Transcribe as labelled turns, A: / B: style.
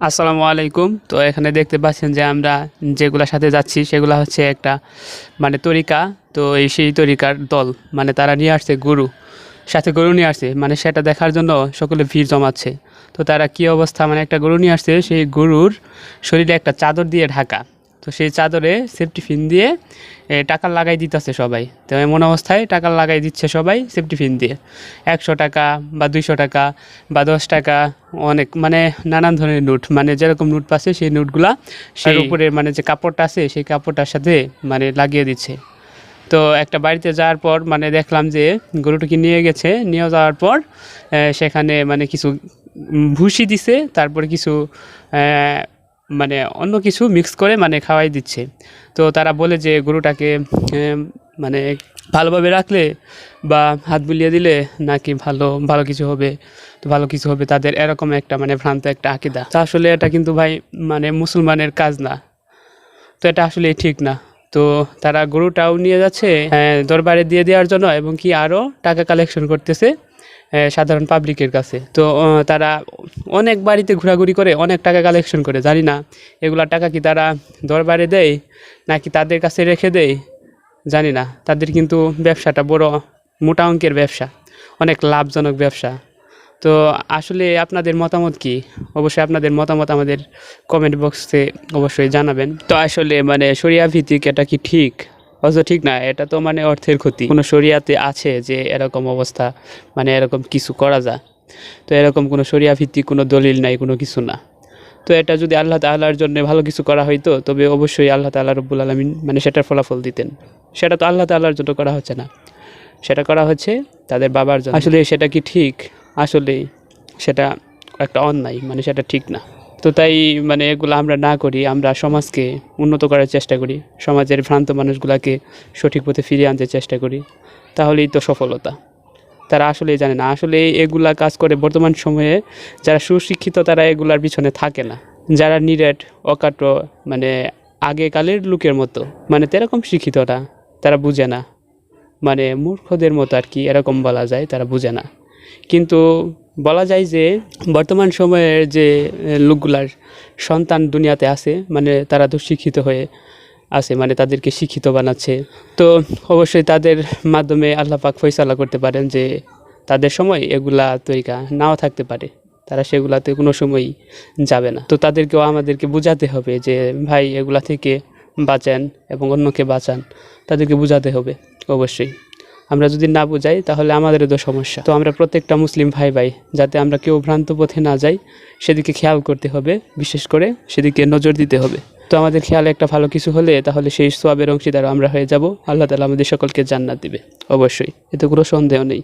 A: আসসালামু আলাইকুম। তো এখানে দেখতে পাচ্ছেন যে আমরা যেগুলোর সাথে যাচ্ছি সেগুলো হচ্ছে একটা মানে তরিকা। তো সেই তরিকার দল মানে তারা নিয়ে আসছে গরু, সাথে গরু নিয়ে আসছে, মানে সেটা দেখার জন্য সকলে ভিড় জমাচ্ছে। তো তারা কী অবস্থা, মানে একটা গরু নিয়ে আসছে, সেই গরুর শরীরে একটা চাদর দিয়ে ঢাকা। তো সেই চাদরে সেফটি পিন দিয়ে টাকা লাগাই দিতেছে সবাই। তো এমন অবস্থায় টাকা লাগাই দিচ্ছে সবাই সেফটি পিন দিয়ে, 100 টাকা বা 200 টাকা বা 10 টাকা, অনেক মানে নানান ধরনের নোট, মানে যেরকম নোট পাচ্ছে সেই নোটগুলা সেই উপরে মানে যে কাপড়টা আছে সেই কাপড়টার সাথে মানে লাগিয়ে দিচ্ছে। তো একটা বাড়িতে যাওয়ার পর মানে দেখলাম যে গরুটাকে নিয়ে গেছে, নিয়ে যাওয়ার পর সেখানে মানে কিছু ভুসি দিছে, তারপরে কিছু মানে অন্য কিছু মিক্স করে মানে খাওয়াই দিচ্ছে। তো তারা বলে যে গরুটাকে মানে ভালোভাবে রাখলে বা হাত বুলিয়ে দিলে নাকি ভালো ভালো কিছু হবে, তো ভালো কিছু হবে তাদের, এরকম একটা মানে ভ্রান্ত একটা আকিদা। তা আসলে এটা কিন্তু ভাই মানে মুসলমানের কাজ না, তো এটা আসলে ঠিক না। তো তারা গরুটাও নিয়ে যাচ্ছে দরবারে দিয়ে দেওয়ার জন্য, এবং কি আরও টাকা কালেকশন করতেছে সাধারণ পাবলিকের কাছে। তো তারা অনেক বাড়িতে ঘোরাঘুরি করে অনেক টাকা কালেকশন করে, জানি না এগুলা টাকা কি তারা দরবারে দেয় নাকি তাদের কাছে রেখে দেয়, জানি না। তাদের কিন্তু ব্যবসাটা বড় মোটা অঙ্কের ব্যবসা, অনেক লাভজনক ব্যবসা। তো আসলে আপনাদের মতামত কি? অবশ্যই আপনাদের মতামত আমাদের কমেন্ট বক্সে অবশ্যই জানাবেন। তো আসলে মানে শরিয়া ভিত্তিক এটা কি ঠিক? অথচ ঠিক না, এটা তো মানে অর্থের ক্ষতি। কোনো শরিয়াতে আছে যে এরকম অবস্থা, মানে এরকম কিছু করা যায়? তো এরকম কোনো শরিয়া ভিত্তিক কোনো দলিল নাই, কোনো কিছু না। তো এটা যদি আল্লাহ তাআলার জন্য ভালো কিছু করা হইতো, তবে অবশ্যই আল্লাহ তাআলা রব্বুল আলামিন মানে সেটার ফলাফল দিতেন। সেটা তো আল্লাহ তাআলার জন্য করা হচ্ছে না, সেটা করা হচ্ছে তাদের বাবার জন্য। আসলে সেটা কি ঠিক? আসলে সেটা একটা অন্যায়, মানে সেটা ঠিক না। তো তাই মানে এগুলো আমরা না করি, আমরা সমাজকে উন্নত করার চেষ্টা করি, সমাজের ভ্রান্ত মানুষগুলোকে সঠিক পথে ফিরিয়ে আনতে চেষ্টা করি, তাহলেই তো সফলতা। তারা আসলেই জানে না, আসলে এগুলা কাজ করে বর্তমান সময়ে যারা সুশিক্ষিত তারা এগুলার পিছনে থাকে না। যারা নিরেট অকাট্য মানে আগেকালের লোকের মতো, মানে তেরকম শিক্ষিতরা, তারা বুঝে না, মানে মূর্খদের মতো আর কি, এরকম বলা যায়, তারা বুঝে না। কিন্তু বলা যায় যে বর্তমান সময়ের যে লোকগুলার সন্তান দুনিয়াতে আছে, মানে তারা তো শিক্ষিত হয়ে আছে, মানে তাদেরকে শিক্ষিত বানাচ্ছে। তো অবশ্যই তাদের মাধ্যমে আল্লাহ পাক ফয়সালা করতে পারেন যে তাদের সময় এগুলা তরিকা নাও থাকতে পারে, তারা সেগুলাতে কোনো সময়ই যাবে না। তো তাদেরকেও আমাদেরকে বোঝাতে হবে যে ভাই এগুলা থেকে বাঁচান এবং অন্যকে বাঁচান, তাদেরকে বোঝাতে হবে অবশ্যই। আমরা যদি না বোঝাই তাহলে আমাদেরও তো সমস্যা। তো আমরা প্রত্যেকটা মুসলিম ভাই ভাই যাতে আমরা কেউ ভ্রান্ত পথে না যাই সেদিকে খেয়াল করতে হবে, বিশেষ করে সেদিকে নজর দিতে হবে। তো আমাদের খেয়ালে একটা ভালো কিছু হলে তাহলে সেই সোয়াবের অংশীদার আমরা হয়ে যাব, আল্লাহ তাআলা আমাদের সকলকে জান্নাত দিবে অবশ্যই, এতে কোনো সন্দেহ নেই।